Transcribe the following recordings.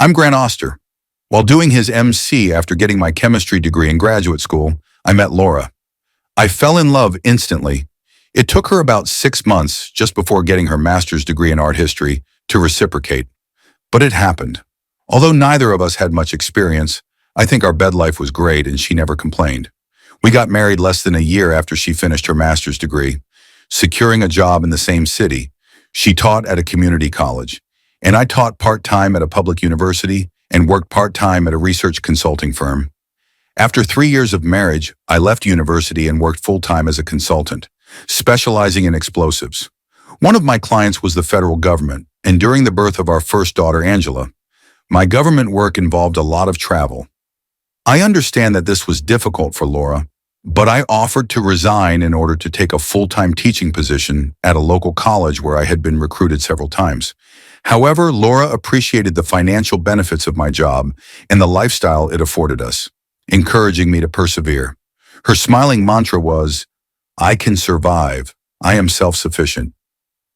I'm Grant Oster. While doing his MC after getting my chemistry degree in graduate school, I met Laura. I fell in love instantly. It took her about 6 months, just before getting her master's degree in art history, to reciprocate. But it happened. Although neither of us had much experience, I think our bed life was great and she never complained. We got married less than a year after she finished her master's degree, securing a job in the same city. She taught at a community college, and I taught part-time at a public university and worked part-time at a research consulting firm. After 3 years of marriage, I left university and worked full-time as a consultant, specializing in explosives. One of my clients was the federal government, and during the birth of our first daughter, Angela, my government work involved a lot of travel. I understand that this was difficult for Laura, but I offered to resign in order to take a full-time teaching position at a local college where I had been recruited several times. However, Laura appreciated the financial benefits of my job and the lifestyle it afforded us, encouraging me to persevere. Her smiling mantra was, "I can survive. I am self-sufficient."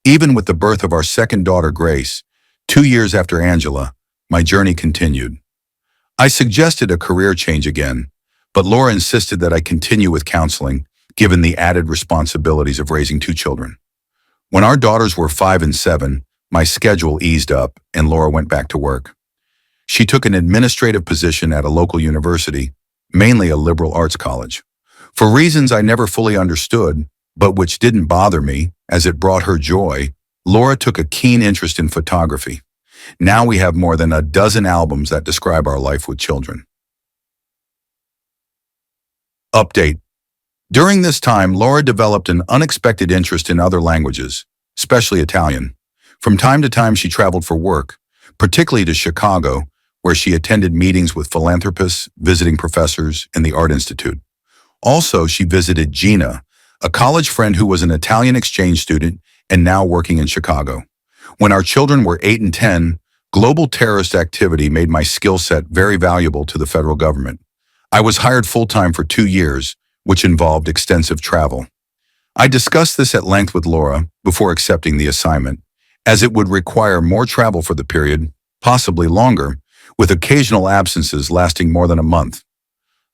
Even with the birth of our second daughter, Grace, 2 years after Angela, my journey continued. I suggested a career change again, but Laura insisted that I continue with counseling, given the added responsibilities of raising 2 children. When our daughters were 5 and 7, my schedule eased up and Laura went back to work. She took an administrative position at a local university, mainly a liberal arts college. For reasons I never fully understood, but which didn't bother me, as it brought her joy, Laura took a keen interest in photography. Now we have more than a dozen albums that describe our life with children. Update. During this time, Laura developed an unexpected interest in other languages, especially Italian. From time to time, she traveled for work, particularly to Chicago, where she attended meetings with philanthropists, visiting professors, and the Art Institute. Also, she visited Gina, a college friend who was an Italian exchange student and now working in Chicago. When our children were 8 and 10, global terrorist activity made my skill set very valuable to the federal government. I was hired full-time for 2 years, which involved extensive travel. I discussed this at length with Laura before accepting the assignment, as it would require more travel for the period, possibly longer, with occasional absences lasting more than a month.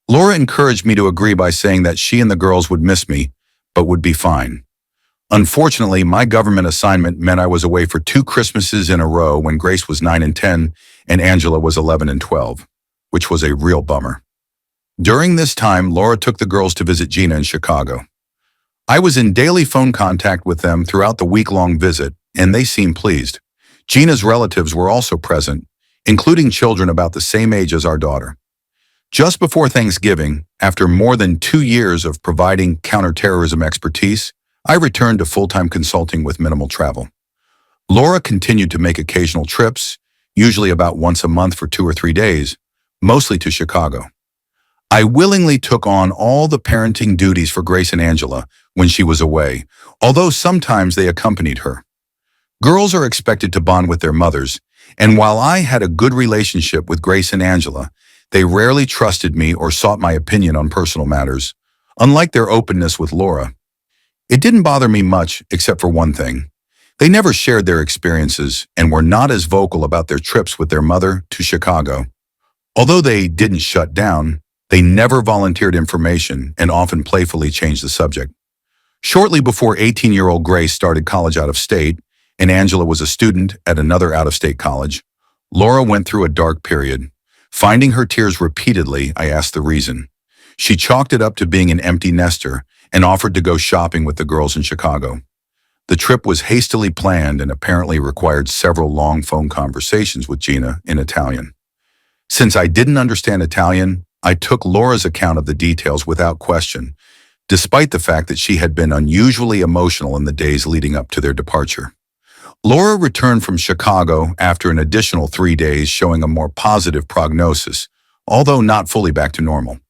Laura encouraged me to agree by saying that she and the girls would miss me, but would be fine. Unfortunately, my government assignment meant I was away for 2 Christmases in a row when Grace was 9 and 10 and Angela was 11 and 12, which was a real bummer. During this time, Laura took the girls to visit Gina in Chicago. I was in daily phone contact with them throughout the week-long visit, and they seemed pleased. Gina's relatives were also present, including children about the same age as our daughter. Just before Thanksgiving, after more than 2 years of providing counterterrorism expertise, I returned to full-time consulting with minimal travel. Laura continued to make occasional trips, usually about once a month for 2 or 3 days, mostly to Chicago. I willingly took on all the parenting duties for Grace and Angela when she was away, although sometimes they accompanied her. Girls are expected to bond with their mothers, and while I had a good relationship with Grace and Angela, they rarely trusted me or sought my opinion on personal matters, unlike their openness with Laura. It didn't bother me much, except for one thing. They never shared their experiences and were not as vocal about their trips with their mother to Chicago. Although they didn't shut down, they never volunteered information and often playfully changed the subject. Shortly before 18-year-old Grace started college out of state, and Angela was a student at another out-of-state college, Laura went through a dark period. Finding her tears repeatedly, I asked the reason. She chalked it up to being an empty nester and offered to go shopping with the girls in Chicago. The trip was hastily planned and apparently required several long phone conversations with Gina in Italian. Since I didn't understand Italian, I took Laura's account of the details without question, despite the fact that she had been unusually emotional in the days leading up to their departure. Laura returned from Chicago after an additional 3 days, showing a more positive prognosis, although not fully back to normal.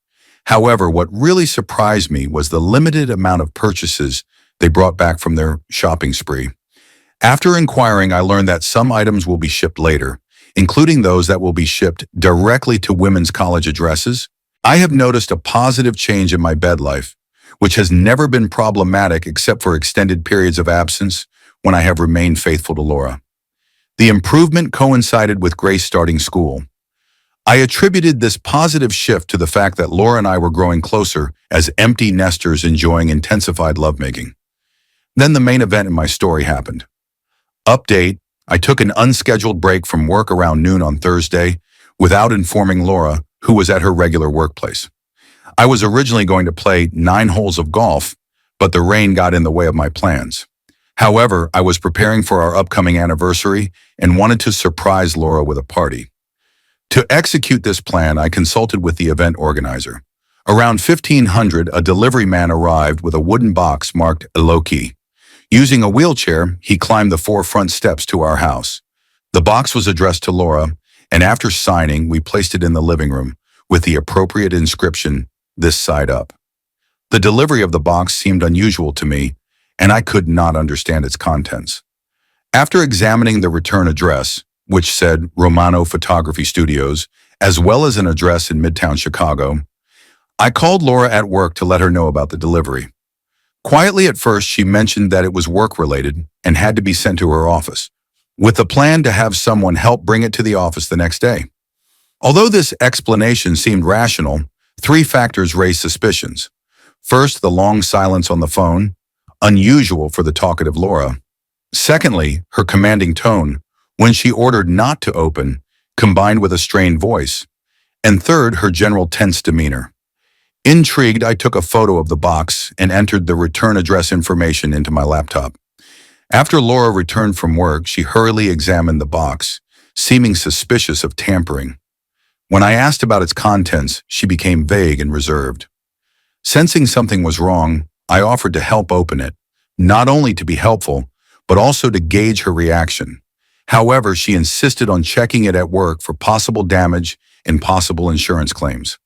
However, what really surprised me was the limited amount of purchases they brought back from their shopping spree. After inquiring, I learned that some items will be shipped later, including those that will be shipped directly to women's college addresses. I have noticed a positive change in my bed life, which has never been problematic except for extended periods of absence when I have remained faithful to Laura. The improvement coincided with Grace starting school. I attributed this positive shift to the fact that Laura and I were growing closer as empty nesters enjoying intensified lovemaking. Then the main event in my story happened. Update: I took an unscheduled break from work around noon on Thursday without informing Laura, who was at her regular workplace. I was originally going to play 9 holes of golf, but the rain got in the way of my plans. However, I was preparing for our upcoming anniversary and wanted to surprise Laura with a party. To execute this plan, I consulted with the event organizer. Around 1500, a delivery man arrived with a wooden box marked Eloki. Using a wheelchair, he climbed the 4 front steps to our house. The box was addressed to Laura, and after signing, we placed it in the living room with the appropriate inscription, "This side up." The delivery of the box seemed unusual to me, and I could not understand its contents. After examining the return address, which said Romano Photography Studios, as well as an address in Midtown Chicago, I called Laura at work to let her know about the delivery. Quietly at first, she mentioned that it was work-related and had to be sent to her office, with the plan to have someone help bring it to the office the next day. Although this explanation seemed rational, 3 factors raised suspicions. First, the long silence on the phone, unusual for the talkative Laura. Secondly, her commanding tone, when she ordered not to open, combined with a strained voice. And third, her general tense demeanor. Intrigued, I took a photo of the box and entered the return address information into my laptop. After Laura returned from work, she hurriedly examined the box, seeming suspicious of tampering. When I asked about its contents, she became vague and reserved. Sensing something was wrong, I offered to help open it, not only to be helpful, but also to gauge her reaction. However, she insisted on checking it at work for possible damage and possible insurance claims.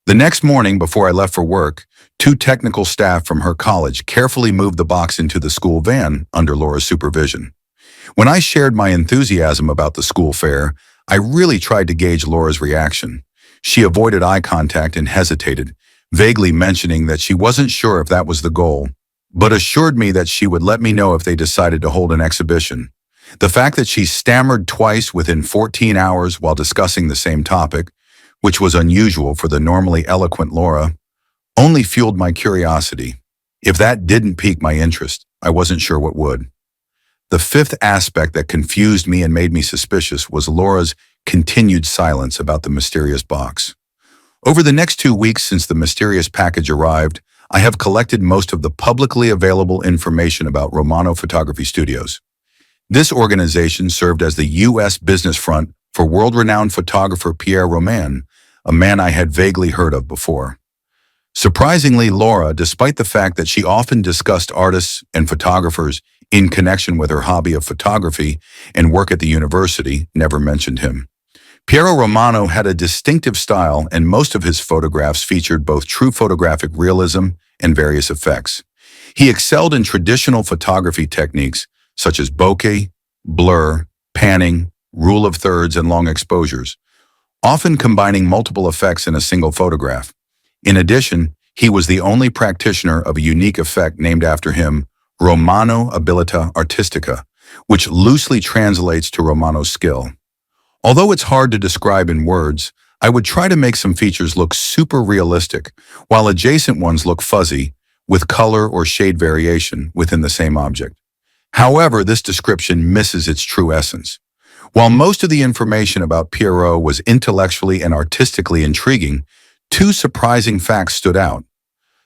The next morning, before I left for work, 2 technical staff from her college carefully moved the box into the school van under Laura's supervision. When I shared my enthusiasm about the school fair, I really tried to gauge Laura's reaction. She avoided eye contact and hesitated, vaguely mentioning that she wasn't sure if that was the goal, but assured me that she would let me know if they decided to hold an exhibition. The fact that she stammered twice within 14 hours while discussing the same topic, which was unusual for the normally eloquent Laura, only fueled my curiosity. If that didn't pique my interest, I wasn't sure what would. The 5th aspect that confused me and made me suspicious was Laura's continued silence about the mysterious box. Over the next 2 weeks since the mysterious package arrived, I have collected most of the publicly available information about Romano Photography Studios. This organization served as the U.S. business front for world-renowned photographer Pierre Roman, a man I had vaguely heard of before. Surprisingly, Laura, despite the fact that she often discussed artists and photographers in connection with her hobby of photography and work at the university, never mentioned him. Piero Romano had a distinctive style, and most of his photographs featured both true photographic realism and various effects. He excelled in traditional photography techniques such as bokeh, blur, panning, rule of thirds, and long exposures, often combining multiple effects in a single photograph. In addition, he was the only practitioner of a unique effect named after him, Romano Abilità Artistica, which loosely translates to Romano's skill. Although it's hard to describe in words, I would try to make some features look super realistic, while adjacent ones look fuzzy, with color or shade variation within the same object. However, this description misses its true essence. While most of the information about Piero was intellectually and artistically intriguing, 2 surprising facts stood out.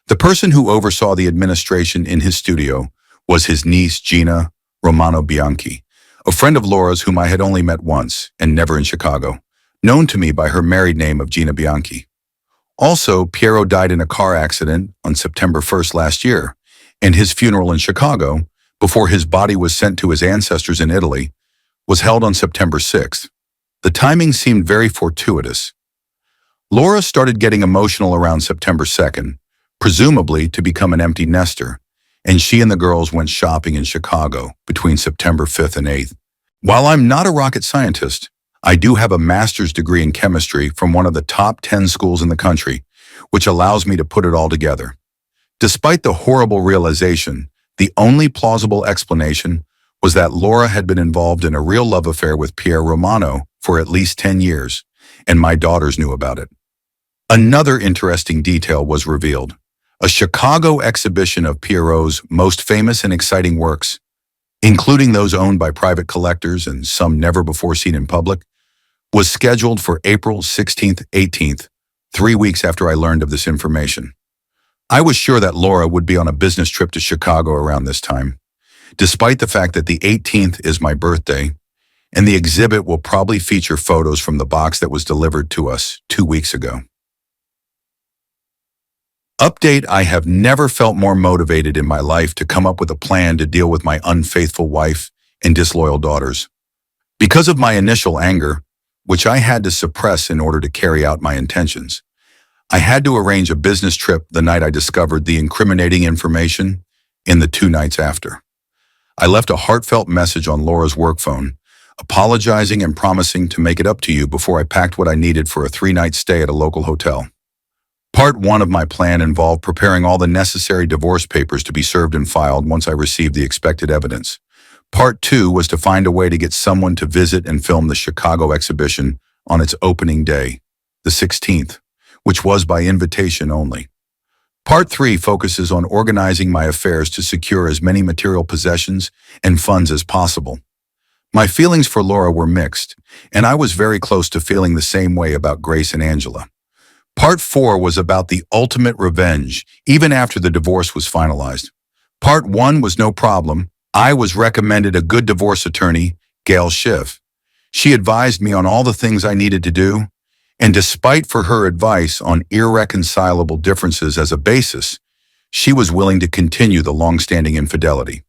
The person who oversaw the administration in his studio was his niece, Gina Romano Bianchi, a friend of Laura's whom I had only met once and never in Chicago, known to me by her married name of Gina Bianchi. Also, Piero died in a car accident on September 1st last year, and his funeral in Chicago, before his body was sent to his ancestors in Italy, was held on September 6th. The timing seemed very fortuitous. Laura started getting emotional around September 2nd, presumably to become an empty nester, and she and the girls went shopping in Chicago between September 5th and 8th. While I'm not a rocket scientist, I do have a master's degree in chemistry from one of the top 10 schools in the country, which allows me to put it all together. Despite the horrible realization, the only plausible explanation was that Laura had been involved in a real love affair with Pierre Romano for at least 10 years, and my daughters knew about it. Another interesting detail was revealed. A Chicago exhibition of Pierrot's most famous and exciting works, including those owned by private collectors and some never before seen in public, was scheduled for April 16th, 18th, 3 weeks after I learned of this information. I was sure that Laura would be on a business trip to Chicago around this time, despite the fact that the 18th is my birthday, and the exhibit will probably feature photos from the box that was delivered to us 2 weeks ago. Update: I have never felt more motivated in my life to come up with a plan to deal with my unfaithful wife and disloyal daughters. Because of my initial anger, which I had to suppress in order to carry out my intentions, I had to arrange a business trip the night I discovered the incriminating information and the 2 nights after. I left a heartfelt message on Laura's work phone, apologizing and promising to make it up to you before I packed what I needed for a 3-night stay at a local hotel. Part 1 of my plan involved preparing all the necessary divorce papers to be served and filed once I received the expected evidence. Part 2 was to find a way to get someone to visit and film the Chicago exhibition on its opening day, the 16th, which was by invitation only. Part 3 focuses on organizing my affairs to secure as many material possessions and funds as possible. My feelings for Laura were mixed, and I was very close to feeling the same way about Grace and Angela. Part 4 was about the ultimate revenge, even after the divorce was finalized. Part 1 was no problem. I was recommended a good divorce attorney, Gail Schiff. She advised me on all the things I needed to do, and despite for her advice on irreconcilable differences as a basis, she was willing to continue the long-standing infidelity.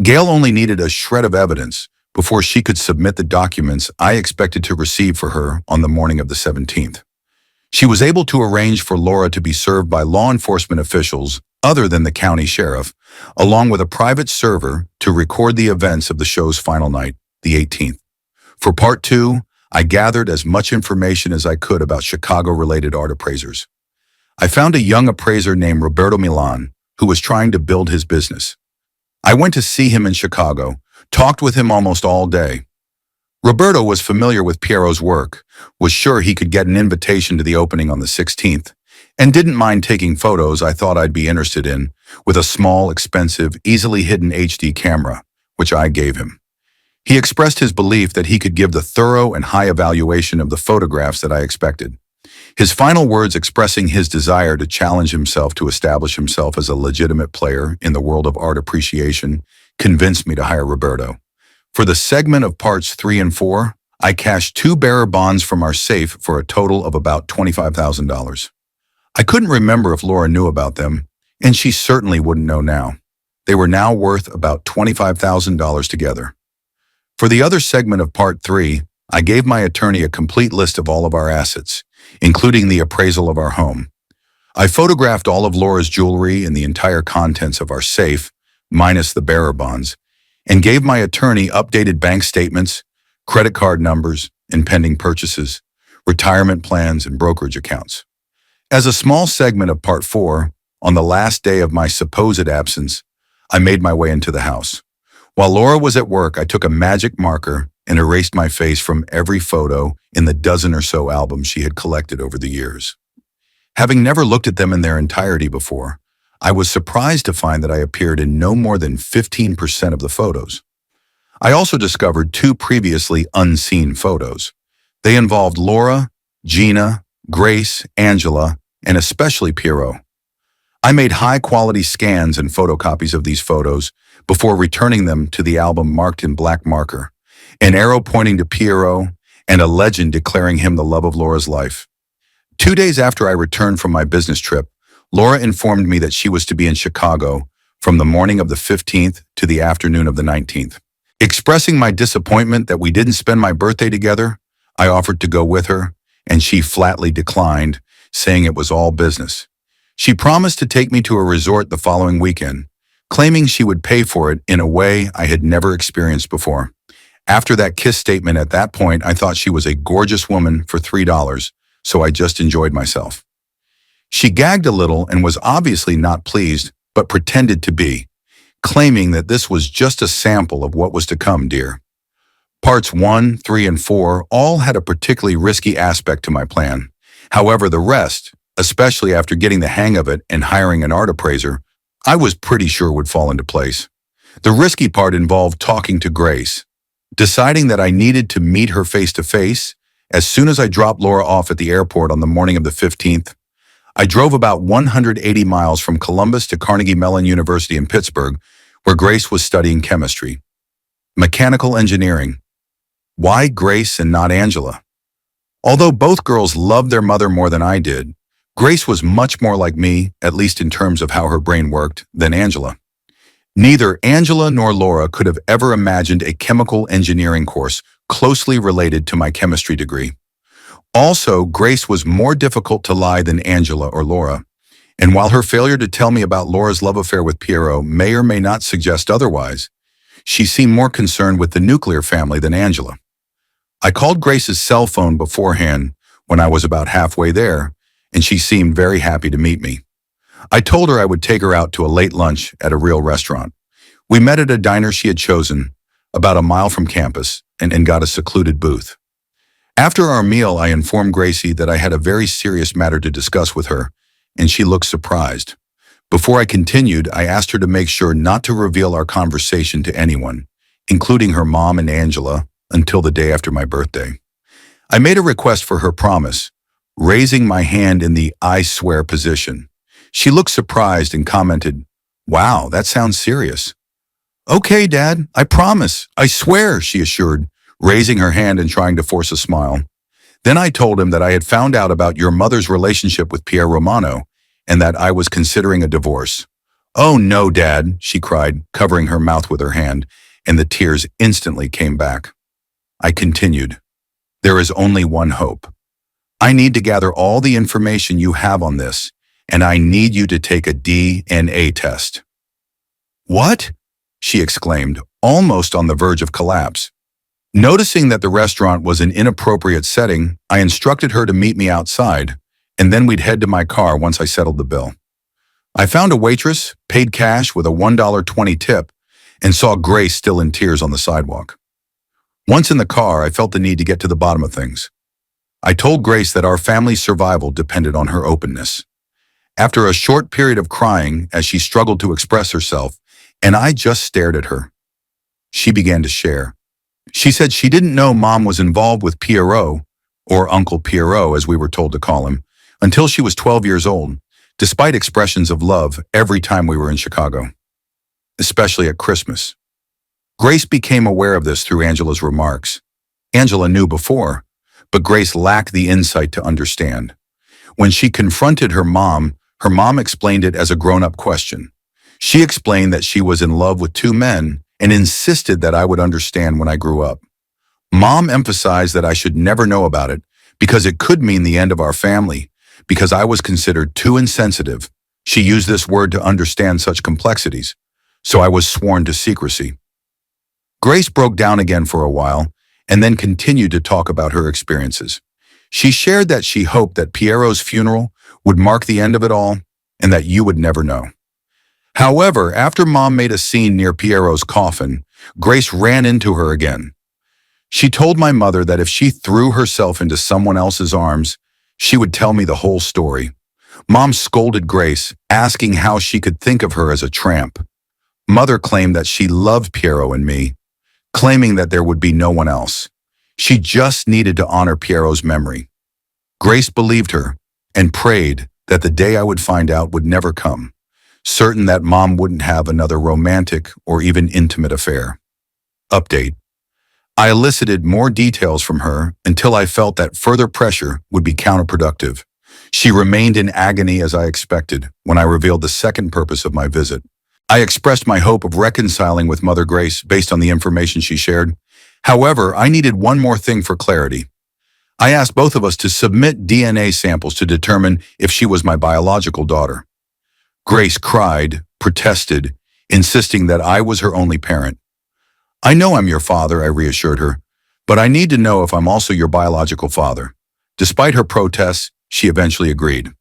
Gail only needed a shred of evidence before she could submit the documents I expected to receive for her on the morning of the 17th. She was able to arrange for Laura to be served by law enforcement officials other than the county sheriff, along with a private server to record the events of the show's final night, the 18th. For Part 2, I gathered as much information as I could about Chicago-related art appraisers. I found a young appraiser named Roberto Milan who was trying to build his business. I went to see him in Chicago, talked with him almost all day. Roberto was familiar with Pierrot's work, was sure he could get an invitation to the opening on the 16th, and didn't mind taking photos I thought I'd be interested in with a small, expensive, easily hidden HD camera, which I gave him. He expressed his belief that he could give the thorough and high evaluation of the photographs that I expected. His final words expressing his desire to challenge himself to establish himself as a legitimate player in the world of art appreciation convinced me to hire Roberto. For the segment of parts 3 and 4, I cashed 2 bearer bonds from our safe for a total of about $25,000. I couldn't remember if Laura knew about them, and she certainly wouldn't know now. They were now worth about $25,000 together. For the other segment of Part 3, I gave my attorney a complete list of all of our assets, including the appraisal of our home. I photographed all of Laura's jewelry and the entire contents of our safe, minus the bearer bonds, and gave my attorney updated bank statements, credit card numbers, and pending purchases, retirement plans, and brokerage accounts. As a small segment of Part 4, on the last day of my supposed absence, I made my way into the house. While Laura was at work, I took a magic marker and erased my face from every photo in the dozen or so albums she had collected over the years. Having never looked at them in their entirety before, I was surprised to find that I appeared in no more than 15% of the photos. I also discovered 2 previously unseen photos. They involved Laura, Gina, Grace, Angela, and especially Pierrot. I made high-quality scans and photocopies of these photos before returning them to the album marked in black marker, an arrow pointing to Pierrot, and a legend declaring him the love of Laura's life. 2 days after I returned from my business trip, Laura informed me that she was to be in Chicago from the morning of the 15th to the afternoon of the 19th. Expressing my disappointment that we didn't spend my birthday together, I offered to go with her, and she flatly declined, saying it was all business. She promised to take me to a resort the following weekend, claiming she would pay for it in a way I had never experienced before. After that kiss statement at that point, I thought she was a gorgeous woman for $3, so I just enjoyed myself. She gagged a little and was obviously not pleased, but pretended to be, claiming that this was just a sample of what was to come, dear. Parts 1, 3, and 4 all had a particularly risky aspect to my plan. However, the rest, especially after getting the hang of it and hiring an art appraiser, I was pretty sure would fall into place. The risky part involved talking to Grace, deciding that I needed to meet her face to face. As soon as I dropped Laura off at the airport on the morning of the 15th, I drove about 180 miles from Columbus to Carnegie Mellon University in Pittsburgh, where Grace was studying chemistry. Mechanical engineering. Why Grace and not Angela? Although both girls loved their mother more than I did, Grace was much more like me, at least in terms of how her brain worked, than Angela. Neither Angela nor Laura could have ever imagined a chemical engineering course closely related to my chemistry degree. Also, Grace was more difficult to lie than Angela or Laura, and while her failure to tell me about Laura's love affair with Piero may or may not suggest otherwise, she seemed more concerned with the nuclear family than Angela. I called Grace's cell phone beforehand when I was about halfway there, and she seemed very happy to meet me. I told her I would take her out to a late lunch at a real restaurant. We met at a diner she had chosen, about a mile from campus, and got a secluded booth. After our meal, I informed Gracie that I had a very serious matter to discuss with her, and she looked surprised. Before I continued, I asked her to make sure not to reveal our conversation to anyone, including her mom and Angela, until the day after my birthday. I made a request for her promise, raising my hand in the I swear position. She looked surprised and commented, "Wow, that sounds serious." "Okay, Dad, I promise, I swear," she assured, raising her hand and trying to force a smile. Then I told him that I had found out about your mother's relationship with Pierre Romano and that I was considering a divorce. "Oh no, Dad," she cried, covering her mouth with her hand, and the tears instantly came back. I continued, "There is only one hope. I need to gather all the information you have on this, and I need you to take a DNA test." "What?" she exclaimed, almost on the verge of collapse. Noticing that the restaurant was an inappropriate setting, I instructed her to meet me outside, and then we'd head to my car once I settled the bill. I found a waitress, paid cash with a $1.20 tip, and saw Grace still in tears on the sidewalk. Once in the car, I felt the need to get to the bottom of things. I told Grace that our family's survival depended on her openness. After a short period of crying as she struggled to express herself, and I just stared at her, she began to share. She said she didn't know Mom was involved with Pierrot, or Uncle Pierrot as we were told to call him, until she was 12 years old, despite expressions of love every time we were in Chicago, especially at Christmas. Grace became aware of this through Angela's remarks. Angela knew before, but Grace lacked the insight to understand. When she confronted her mom explained it as a grown-up question. She explained that she was in love with two men and insisted that I would understand when I grew up. Mom emphasized that I should never know about it because it could mean the end of our family, because I was considered too insensitive. She used this word to understand such complexities, so I was sworn to secrecy. Grace broke down again for a while and then continued to talk about her experiences. She shared that she hoped that Piero's funeral would mark the end of it all and that you would never know. However, after Mom made a scene near Piero's coffin, Grace ran into her again. She told my mother that if she threw herself into someone else's arms, she would tell me the whole story. Mom scolded Grace, asking how she could think of her as a tramp. Mother claimed that she loved Piero and me, claiming that there would be no one else. She just needed to honor Piero's memory. Grace believed her and prayed that the day I would find out would never come, certain that Mom wouldn't have another romantic or even intimate affair. Update. I elicited more details from her until I felt that further pressure would be counterproductive. She remained in agony as I expected when I revealed the second purpose of my visit. I expressed my hope of reconciling with Mother Grace based on the information she shared. However, I needed one more thing for clarity. I asked both of us to submit DNA samples to determine if she was my biological daughter. Grace cried, protested, insisting that I was her only parent. "I know I'm your father," I reassured her, "but I need to know if I'm also your biological father." Despite her protests, she eventually agreed.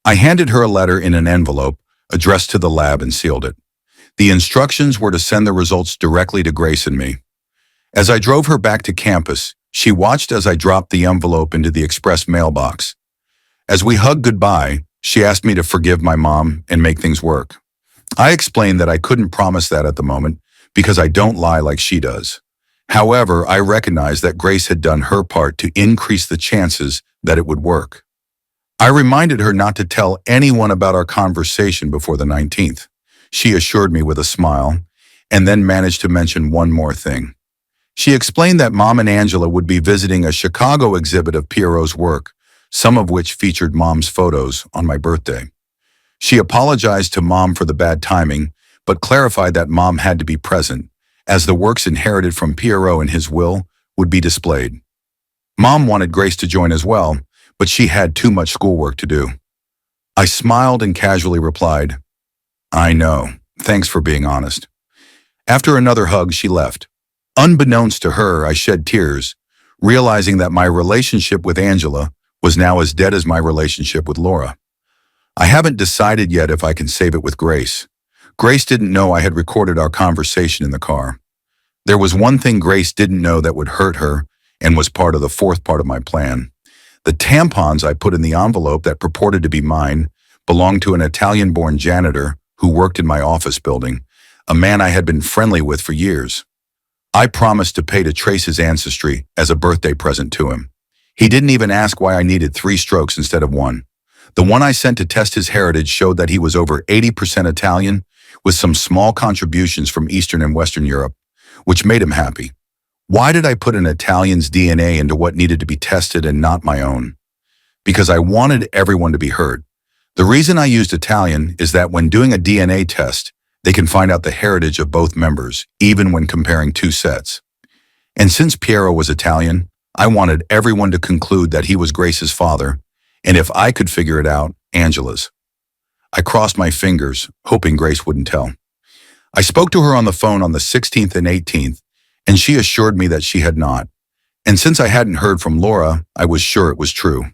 I handed her a letter in an envelope, addressed to the lab, and sealed it. The instructions were to send the results directly to Grace and me. As I drove her back to campus, she watched as I dropped the envelope into the express mailbox. As we hugged goodbye, she asked me to forgive my mom and make things work. I explained that I couldn't promise that at the moment because I don't lie like she does. However, I recognized that Grace had done her part to increase the chances that it would work. I reminded her not to tell anyone about our conversation before the 19th. She assured me with a smile, and then managed to mention one more thing. She explained that Mom and Angela would be visiting a Chicago exhibit of Pierrot's work, some of which featured Mom's photos, on my birthday. She apologized to Mom for the bad timing, but clarified that Mom had to be present, as the works inherited from Pierrot and his will would be displayed. Mom wanted Grace to join as well, but she had too much schoolwork to do. I smiled and casually replied, "I know. Thanks for being honest." After another hug, she left. Unbeknownst to her, I shed tears, realizing that my relationship with Angela was now as dead as my relationship with Laura. I haven't decided yet if I can save it with Grace. Grace didn't know I had recorded our conversation in the car. There was one thing Grace didn't know that would hurt her and was part of the fourth part of my plan. The tampons I put in the envelope that purported to be mine belonged to an Italian-born janitor who worked in my office building, a man I had been friendly with for years. I promised to pay to trace his ancestry as a birthday present to him. He didn't even ask why I needed 3 strokes instead of 1. The one I sent to test his heritage showed that he was over 80% Italian, with some small contributions from Eastern and Western Europe, which made him happy. Why did I put an Italian's DNA into what needed to be tested and not my own? Because I wanted everyone to be heard. The reason I used Italian is that when doing a DNA test, they can find out the heritage of both members, even when comparing 2 sets. And since Piero was Italian, I wanted everyone to conclude that he was Grace's father, and if I could figure it out, Angela's. I crossed my fingers, hoping Grace wouldn't tell. I spoke to her on the phone on the 16th and 18th, and she assured me that she had not. And since I hadn't heard from Laura, I was sure it was true.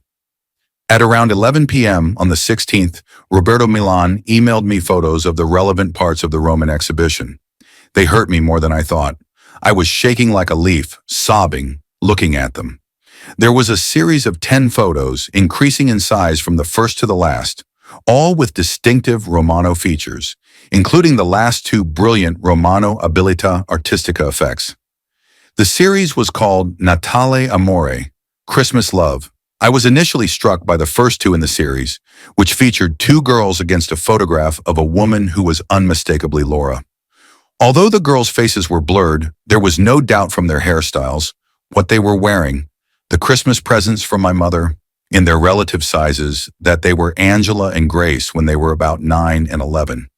At around 11 p.m. on the 16th, Roberto Milan emailed me photos of the relevant parts of the Roman exhibition. They hurt me more than I thought. I was shaking like a leaf, sobbing, looking at them. There was a series of 10 photos, increasing in size from the first to the last, all with distinctive Romano features, including the last 2 brilliant Romano abilità artistica effects. The series was called Natale Amore, Christmas Love. I was initially struck by the first 2 in the series, which featured 2 girls against a photograph of a woman who was unmistakably Laura. Although the girls' faces were blurred, there was no doubt from their hairstyles, what they were wearing, the Christmas presents from my mother, in their relative sizes, that they were Angela and Grace when they were about 9 and 11.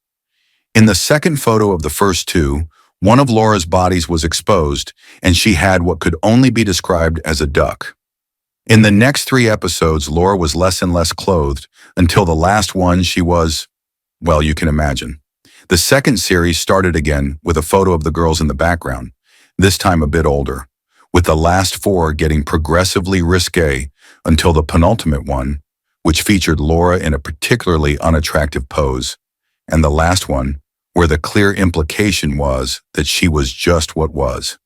In the second photo of the first 2, one of Laura's bodies was exposed, and she had what could only be described as a duck. In the next 3 episodes, Laura was less and less clothed, until the last one she was, well, you can imagine. The second series started again with a photo of the girls in the background, this time a bit older, with the last 4 getting progressively risque until the penultimate one, which featured Laura in a particularly unattractive pose, and the last one, where the clear implication was that she was just what was.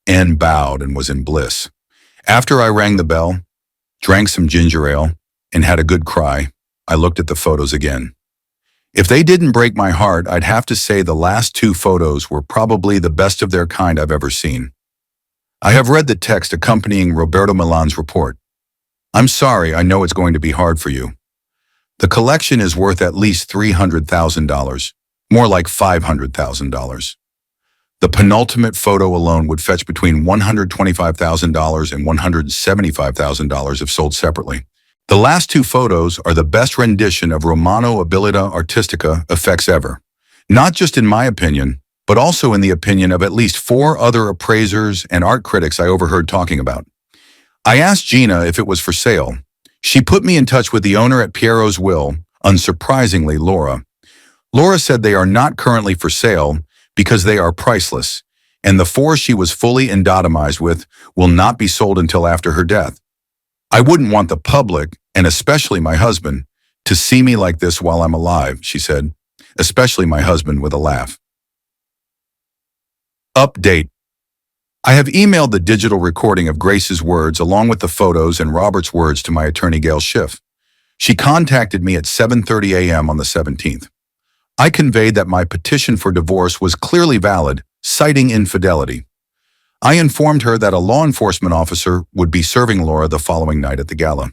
Anne bowed and was in bliss. After I rang the bell, drank some ginger ale, and had a good cry, I looked at the photos again. If they didn't break my heart, I'd have to say the last 2 photos were probably the best of their kind I've ever seen. I have read the text accompanying Roberto Milan's report. I'm sorry, I know it's going to be hard for you. The collection is worth at least $300,000, more like $500,000. The penultimate photo alone would fetch between $125,000 and $175,000 if sold separately. The last 2 photos are the best rendition of Romano abilità artistica effects ever, not just in my opinion, but also in the opinion of at least 4 other appraisers and art critics I overheard talking about. I asked Gina if it was for sale. She put me in touch with the owner at Pierrot's will, unsurprisingly Laura. Laura said they are not currently for sale because they are priceless, and the 4 she was fully endotomized with will not be sold until after her death. I wouldn't want the public, and especially my husband, to see me like this while I'm alive, she said, especially my husband with a laugh. Update. I have emailed the digital recording of Grace's words along with the photos and Robert's words to my attorney Gail Schiff. She contacted me at 7:30 a.m. on the 17th. I conveyed that my petition for divorce was clearly valid, citing infidelity. I informed her that a law enforcement officer would be serving Laura the following night at the gala.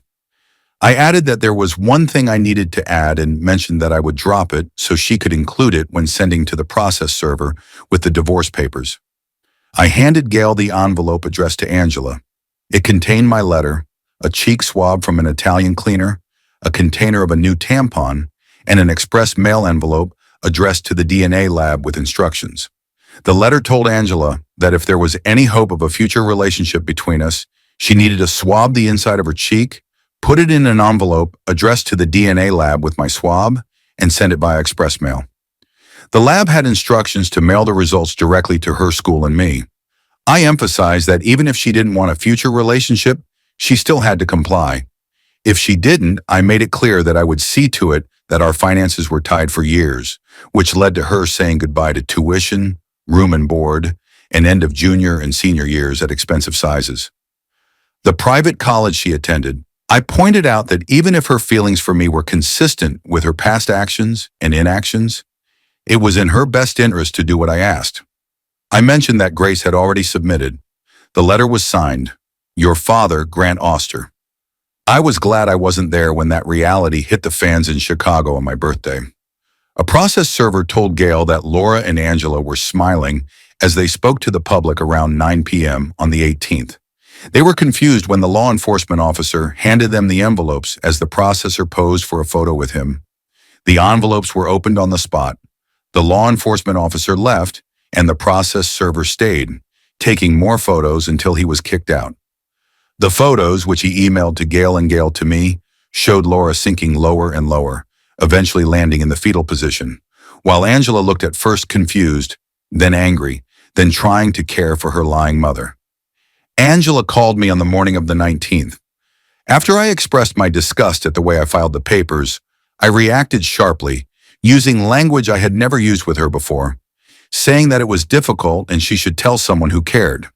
I added that there was one thing I needed to add and mentioned that I would drop it so she could include it when sending to the process server with the divorce papers. I handed Gail the envelope addressed to Angela. It contained my letter, a cheek swab from an Italian cleaner, a container of a new tampon, and an express mail envelope addressed to the DNA lab with instructions. The letter told Angela that if there was any hope of a future relationship between us, she needed to swab the inside of her cheek, put it in an envelope addressed to the DNA lab with my swab, and send it via express mail. The lab had instructions to mail the results directly to her school and me. I emphasized that even if she didn't want a future relationship, she still had to comply. If she didn't, I made it clear that I would see to it that our finances were tied for years, which led to her saying goodbye to tuition, room and board, and end of junior and senior years at expensive sizes. The private college she attended, I pointed out that even if her feelings for me were consistent with her past actions and inactions, it was in her best interest to do what I asked. I mentioned that Grace had already submitted. The letter was signed, "Your father, Grant Oster." I was glad I wasn't there when that reality hit the fans in Chicago on my birthday. A process server told Gail that Laura and Angela were smiling as they spoke to the public around 9 p.m. on the 18th. They were confused when the law enforcement officer handed them the envelopes as the processor posed for a photo with him. The envelopes were opened on the spot. The law enforcement officer left, and the process server stayed, taking more photos until he was kicked out. The photos, which he emailed to Gail and Gail to me, showed Laura sinking lower and lower, eventually landing in the fetal position, while Angela looked at first confused, then angry, then trying to care for her lying mother. Angela called me on the morning of the 19th. After I expressed my disgust at the way I filed the papers, I reacted sharply, using language I had never used with her before, saying that it was difficult and she should tell someone who cared.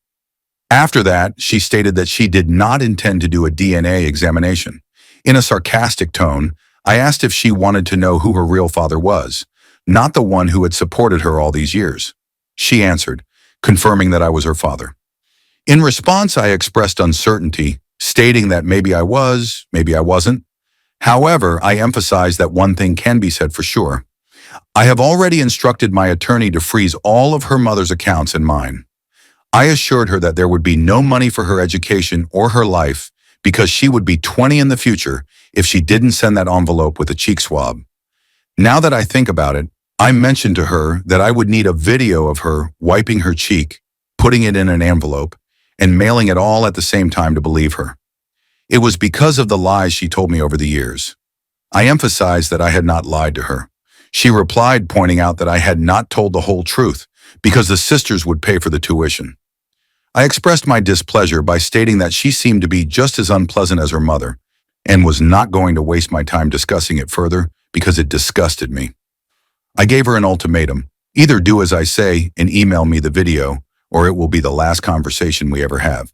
After that, she stated that she did not intend to do a DNA examination. In a sarcastic tone, I asked if she wanted to know who her real father was, not the one who had supported her all these years. She answered, confirming that I was her father. In response, I expressed uncertainty, stating that maybe I was, maybe I wasn't. However, I emphasized that one thing can be said for sure. I have already instructed my attorney to freeze all of her mother's accounts and mine. I assured her that there would be no money for her education or her life because she would be 20 in the future if she didn't send that envelope with a cheek swab. Now that I think about it, I mentioned to her that I would need a video of her wiping her cheek, putting it in an envelope, and mailing it all at the same time to believe her. It was because of the lies she told me over the years. I emphasized that I had not lied to her. She replied, pointing out that I had not told the whole truth because the sisters would pay for the tuition. I expressed my displeasure by stating that she seemed to be just as unpleasant as her mother and was not going to waste my time discussing it further because it disgusted me. I gave her an ultimatum: either do as I say and email me the video, or it will be the last conversation we ever have.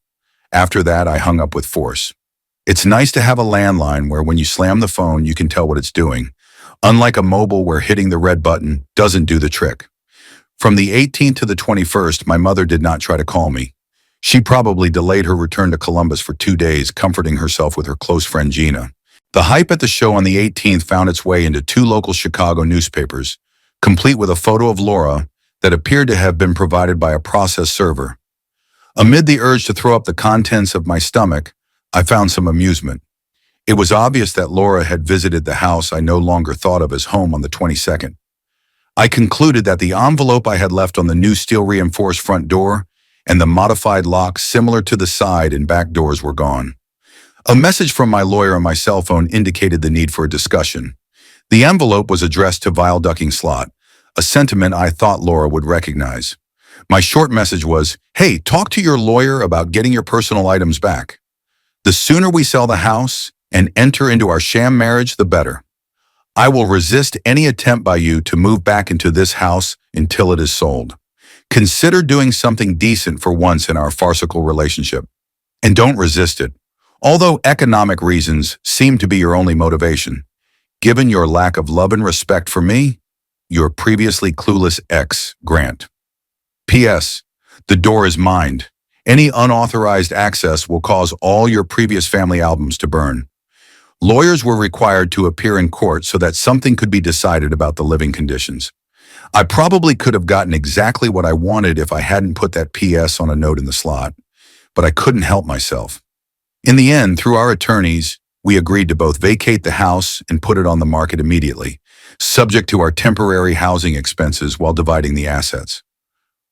After that, I hung up with force. It's nice to have a landline where when you slam the phone, you can tell what it's doing, unlike a mobile where hitting the red button doesn't do the trick. From the 18th to the 21st, my mother did not try to call me. She probably delayed her return to Columbus for 2 days, comforting herself with her close friend Gina. The hype at the show on the 18th found its way into 2 local Chicago newspapers, complete with a photo of Laura that appeared to have been provided by a process server. Amid the urge to throw up the contents of my stomach, I found some amusement. It was obvious that Laura had visited the house I no longer thought of as home on the 22nd. I concluded that the envelope I had left on the new steel-reinforced front door and the modified locks similar to the side and back doors were gone. A message from my lawyer on my cell phone indicated the need for a discussion. The envelope was addressed to Vile Ducking Slot, a sentiment I thought Laura would recognize. My short message was, "Hey, talk to your lawyer about getting your personal items back. The sooner we sell the house and enter into our sham marriage, the better. I will resist any attempt by you to move back into this house until it is sold. Consider doing something decent for once in our farcical relationship. And don't resist it. Although economic reasons seem to be your only motivation, given your lack of love and respect for me, your previously clueless ex, Grant. P.S. The door is mined. Any unauthorized access will cause all your previous family albums to burn. Lawyers were required to appear in court so that something could be decided about the living conditions. I probably could have gotten exactly what I wanted if I hadn't put that P.S. on a note in the slot, but I couldn't help myself. In the end, through our attorneys, we agreed to both vacate the house and put it on the market immediately, subject to our temporary housing expenses while dividing the assets.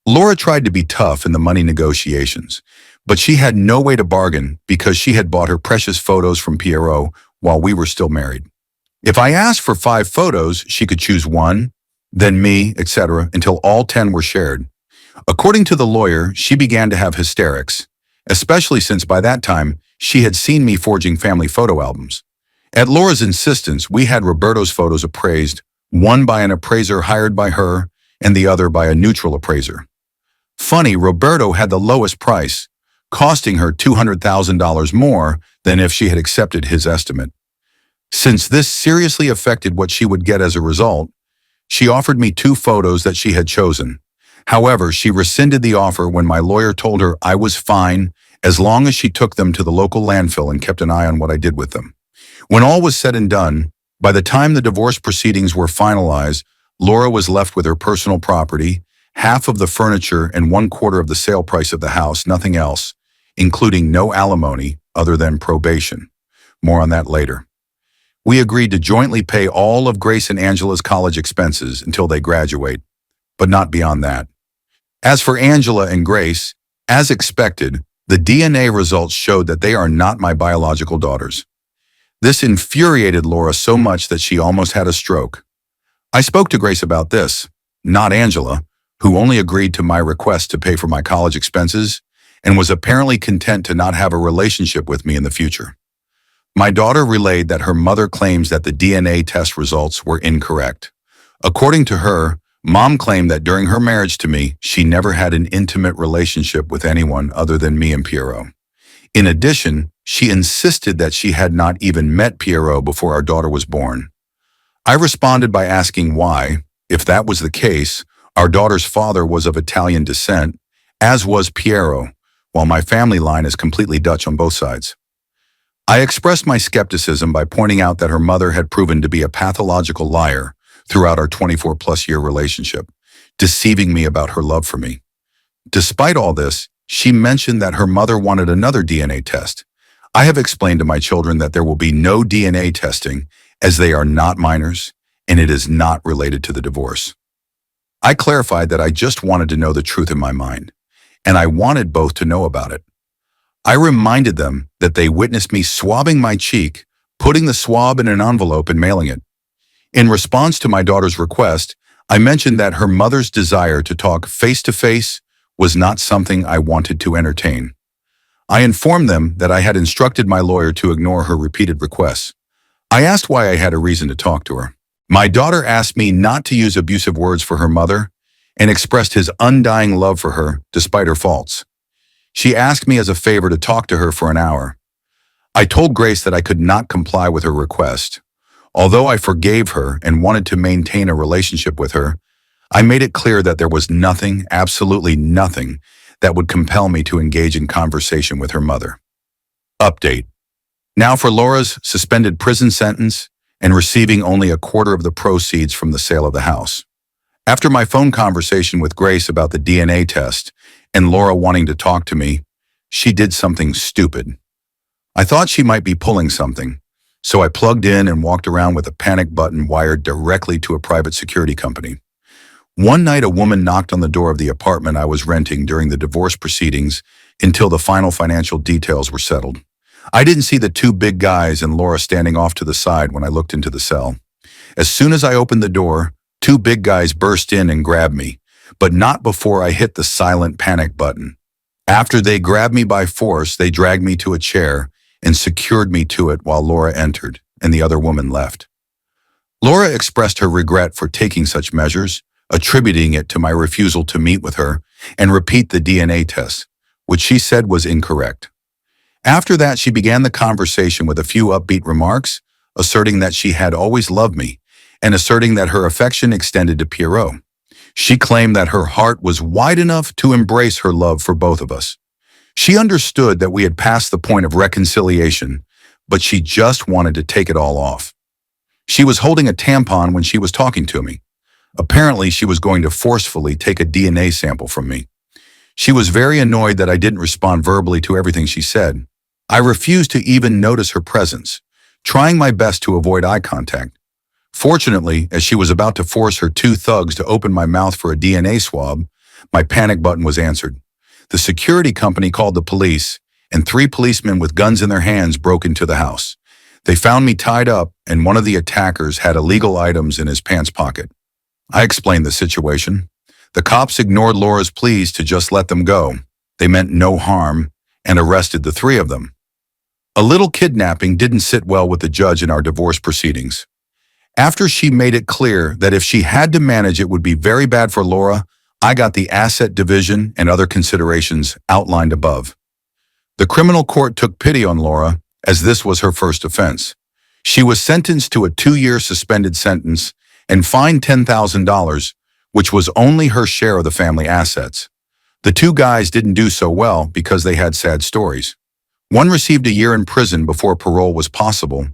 Laura tried to be tough in the money negotiations, but she had no way to bargain because she had bought her precious photos from Pierrot while we were still married. If I asked for 5 photos, she could choose 1, then me, etc., until all 10 were shared. According to the lawyer, she began to have hysterics, especially since by that time, she had seen me forging family photo albums. At Laura's insistence, we had Roberto's photos appraised, one by an appraiser hired by her and the other by a neutral appraiser. Funny, Roberto had the lowest price, costing her $200,000 more than if she had accepted his estimate. Since this seriously affected what she would get as a result, she offered me 2 photos that she had chosen. However, she rescinded the offer when my lawyer told her I was fine as long as she took them to the local landfill and kept an eye on what I did with them. When all was said and done, by the time the divorce proceedings were finalized, Laura was left with her personal property, half of the furniture and 1/4 of the sale price of the house, nothing else, including no alimony other than probation. More on that later. We agreed to jointly pay all of Grace and Angela's college expenses until they graduate, but not beyond that. As for Angela and Grace, as expected, the DNA results showed that they are not my biological daughters. This infuriated Laura so much that she almost had a stroke. I spoke to Grace about this, not Angela, who only agreed to my request to pay for my college expenses and was apparently content to not have a relationship with me in the future. My daughter relayed that her mother claims that the DNA test results were incorrect. According to her, Mom claimed that during her marriage to me, she never had an intimate relationship with anyone other than me and Pierrot. In addition, she insisted that she had not even met Pierrot before our daughter was born. I responded by asking why, if that was the case, our daughter's father was of Italian descent, as was Pierrot, while my family line is completely Dutch on both sides. I expressed my skepticism by pointing out that her mother had proven to be a pathological liar throughout our 24-plus-year relationship, deceiving me about her love for me. Despite all this, she mentioned that her mother wanted another DNA test. I have explained to my children that there will be no DNA testing as they are not minors and it is not related to the divorce. I clarified that I just wanted to know the truth in my mind, and I wanted both to know about it. I reminded them that they witnessed me swabbing my cheek, putting the swab in an envelope and mailing it. In response to my daughter's request, I mentioned that her mother's desire to talk face-to-face was not something I wanted to entertain. I informed them that I had instructed my lawyer to ignore her repeated requests. I asked why I had a reason to talk to her. My daughter asked me not to use abusive words for her mother and expressed his undying love for her despite her faults. She asked me as a favor to talk to her for an hour. I told Grace that I could not comply with her request. Although I forgave her and wanted to maintain a relationship with her, I made it clear that there was nothing, absolutely nothing, that would compel me to engage in conversation with her mother. Update. Now for Laura's suspended prison sentence and receiving only 1/4 of the proceeds from the sale of the house. After my phone conversation with Grace about the DNA test and Laura wanting to talk to me, she did something stupid. I thought she might be pulling something, so I plugged in and walked around with a panic button wired directly to a private security company. One night, a woman knocked on the door of the apartment I was renting during the divorce proceedings until the final financial details were settled. I didn't see the 2 big guys and Laura standing off to the side when I looked into the cell. As soon as I opened the door, 2 big guys burst in and grabbed me, but not before I hit the silent panic button. After they grabbed me by force, they dragged me to a chair and secured me to it while Laura entered and the other woman left. Laura expressed her regret for taking such measures, attributing it to my refusal to meet with her and repeat the DNA test, which she said was incorrect. After that, she began the conversation with a few upbeat remarks, asserting that she had always loved me and asserting that her affection extended to Pierrot. She claimed that her heart was wide enough to embrace her love for both of us. She understood that we had passed the point of reconciliation, but she just wanted to take it all off. She was holding a tampon when she was talking to me. Apparently, she was going to forcefully take a DNA sample from me. She was very annoyed that I didn't respond verbally to everything she said. I refused to even notice her presence, trying my best to avoid eye contact. Fortunately, as she was about to force her two thugs to open my mouth for a DNA swab, my panic button was answered. The security company called the police, and 3 policemen with guns in their hands broke into the house. They found me tied up, and one of the attackers had illegal items in his pants pocket. I explained the situation. The cops ignored Laura's pleas to just let them go. They meant no harm and arrested the 3 of them. A little kidnapping didn't sit well with the judge in our divorce proceedings. After she made it clear that if she had to manage it would be very bad for Laura, I got the asset division and other considerations outlined above. The criminal court took pity on Laura, as this was her first offense. She was sentenced to a 2-year suspended sentence and fined $10,000, which was only her share of the family assets. The 2 guys didn't do so well because they had sad stories. One received a year in prison before parole was possible,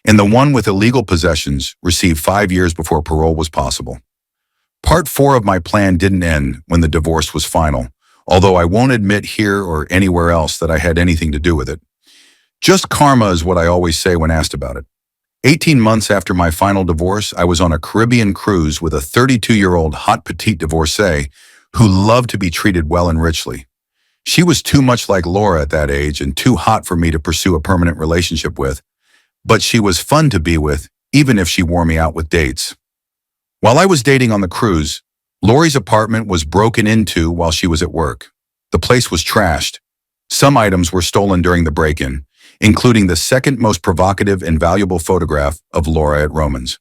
and the one with illegal possessions received 5 years before parole was possible. Part 4 of my plan didn't end when the divorce was final, although I won't admit here or anywhere else that I had anything to do with it. Just karma is what I always say when asked about it. 18 months after my final divorce, I was on a Caribbean cruise with a 32-year-old hot petite divorcee who loved to be treated well and richly. She was too much like Laura at that age and too hot for me to pursue a permanent relationship with, but she was fun to be with, even if she wore me out with dates. While I was dating on the cruise, Lori's apartment was broken into while she was at work. The place was trashed. Some items were stolen during the break-in, including the second most provocative and valuable photograph of Laura at Roman's.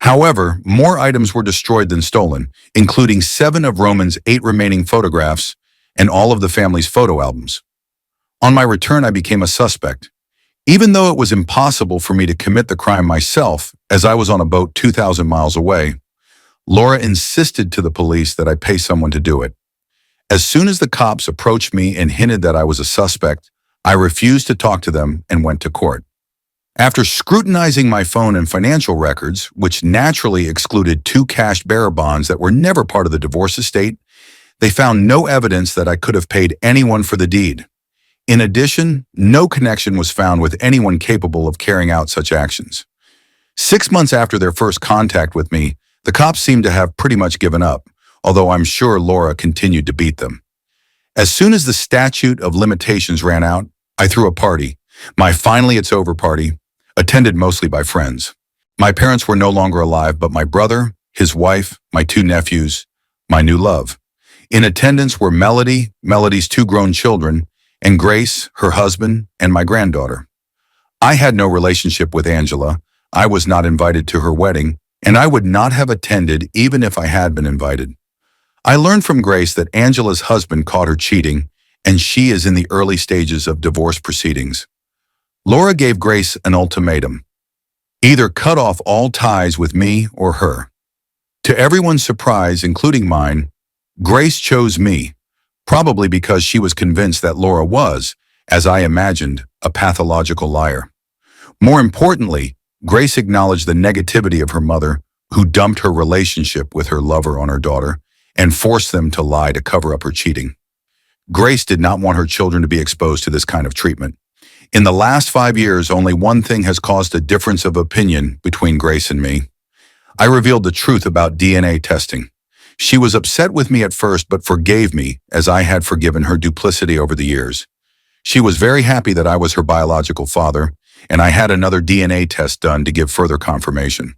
However, more items were destroyed than stolen, including 7 of Roman's 8 remaining photographs and all of the family's photo albums. On my return, I became a suspect. Even though it was impossible for me to commit the crime myself, as I was on a boat 2,000 miles away, Laura insisted to the police that I pay someone to do it. As soon as the cops approached me and hinted that I was a suspect, I refused to talk to them and went to court. After scrutinizing my phone and financial records, which naturally excluded 2 cashed bearer bonds that were never part of the divorce estate, they found no evidence that I could have paid anyone for the deed. In addition, no connection was found with anyone capable of carrying out such actions. 6 months after their first contact with me, the cops seemed to have pretty much given up, although I'm sure Laura continued to beat them. As soon as the statute of limitations ran out, I threw a party, my finally it's over party, attended mostly by friends. My parents were no longer alive, but my brother, his wife, my 2 nephews, my new love. In attendance were Melody, Melody's 2 grown children, and Grace, her husband, and my granddaughter. I had no relationship with Angela. I was not invited to her wedding, and I would not have attended even if I had been invited. I learned from Grace that Angela's husband caught her cheating, and she is in the early stages of divorce proceedings. Laura gave Grace an ultimatum: either cut off all ties with me or her. To everyone's surprise, including mine, Grace chose me, probably because she was convinced that Laura was, as I imagined, a pathological liar. More importantly, Grace acknowledged the negativity of her mother, who dumped her relationship with her lover on her daughter and forced them to lie to cover up her cheating. Grace did not want her children to be exposed to this kind of treatment. In the last 5 years, only one thing has caused a difference of opinion between Grace and me. I revealed the truth about DNA testing. She was upset with me at first, but forgave me as I had forgiven her duplicity over the years. She was very happy that I was her biological father, and I had another DNA test done to give further confirmation.